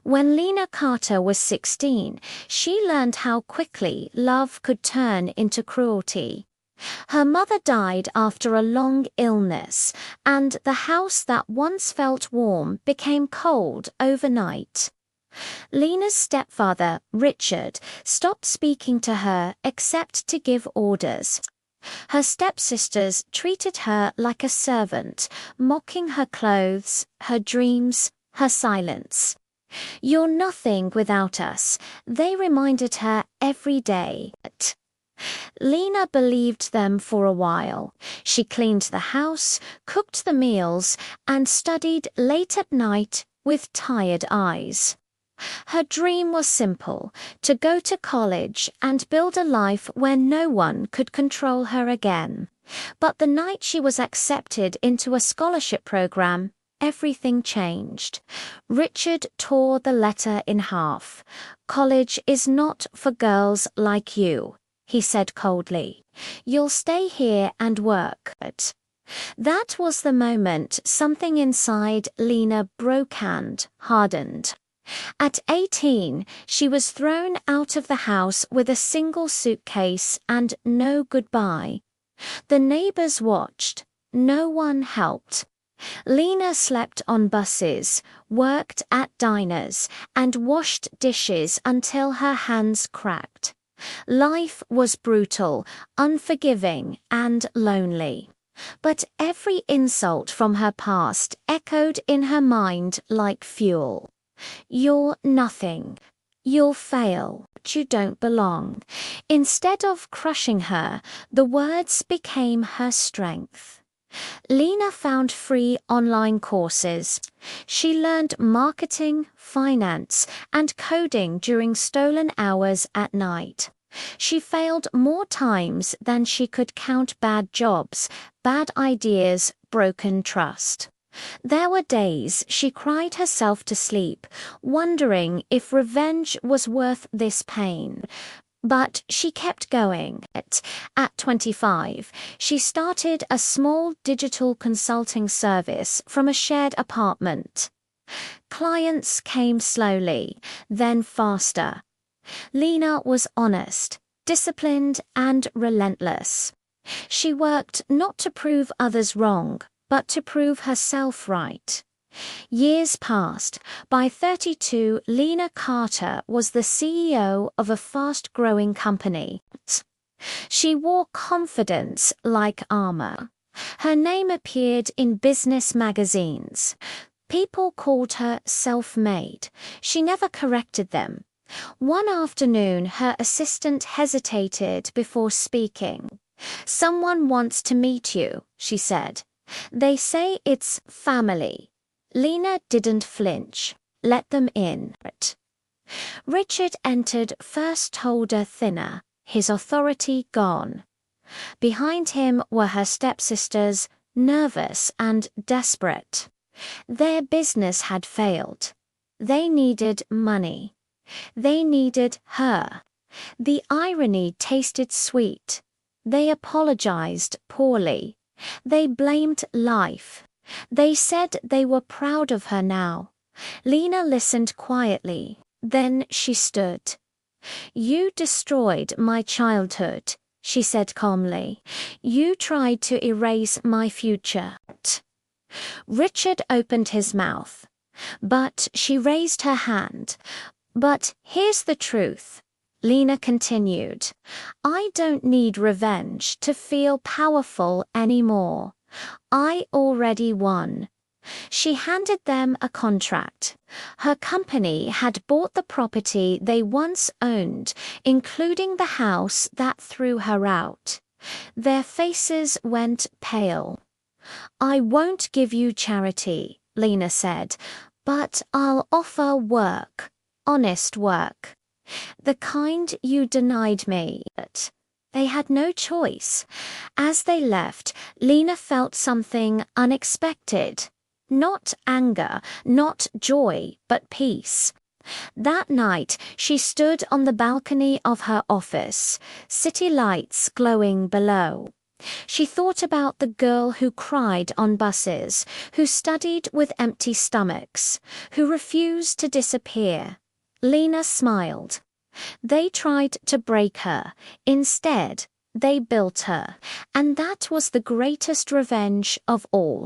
When Lena Carter was 16, she learned how quickly love could turn into cruelty. Her mother died after a long illness, and the house that once felt warm became cold overnight. Lena's stepfather, Richard, stopped speaking to her except to give orders. Her stepsisters treated her like a servant, mocking her clothes, her dreams, her silence. "You're nothing without us," they reminded her every day. Lena believed them for a while. She cleaned the house, cooked the meals, and studied late at night with tired eyes. Her dream was simple: to go to college and build a life where no one could control her again. But the night she was accepted into a scholarship program, everything changed. Richard tore the letter in half. "College is not for girls like you," he said coldly. "You'll stay here and work." That was the moment something inside Lena broke and hardened. At 18, she was thrown out of the house with a single suitcase and no goodbye. The neighbors watched. No one helped. Lena slept on buses, worked at diners, and washed dishes until her hands cracked. Life was brutal, unforgiving, and lonely. But every insult from her past echoed in her mind like fuel. "You're nothing. You'll fail. You don't belong." Instead of crushing her, the words became her strength. Lena found free online courses. She learned marketing, finance, and coding during stolen hours at night. She failed more times than she could count: bad jobs, bad ideas, broken trust. There were days she cried herself to sleep, wondering if revenge was worth this pain. But she kept going. At 25, she started a small digital consulting service from a shared apartment. Clients came slowly, then faster. Lena was honest, disciplined, and relentless. She worked not to prove others wrong, but to prove herself right. Years passed. By 32, Lena Carter was the CEO of a fast-growing company. She wore confidence like armor. Her name appeared in business magazines. People called her self-made. She never corrected them. One afternoon, her assistant hesitated before speaking. "Someone wants to meet you," she said. "They say it's family." Lena didn't flinch. "Let them in." Richard entered, first-holder thinner, his authority gone. Behind him were her stepsisters, nervous and desperate. Their business had failed. They needed money. They needed her. The irony tasted sweet. They apologized poorly. They blamed life. They said they were proud of her now. Lena listened quietly. Then she stood. "You destroyed my childhood," she said calmly. "You tried to erase my future." Richard opened his mouth. But she raised her hand. "But here's the truth," Lena continued. "I don't need revenge to feel powerful anymore. I already won." She handed them a contract. Her company had bought the property they once owned, including the house that threw her out. Their faces went pale. "I won't give you charity," Lena said, "but I'll offer work. Honest work. The kind you denied me." They had no choice. As they left, Lena felt something unexpected. Not anger, not joy, but peace. That night, she stood on the balcony of her office, city lights glowing below. She thought about the girl who cried on buses, who studied with empty stomachs, who refused to disappear. Lena smiled. They tried to break her. Instead, they built her. And that was the greatest revenge of all.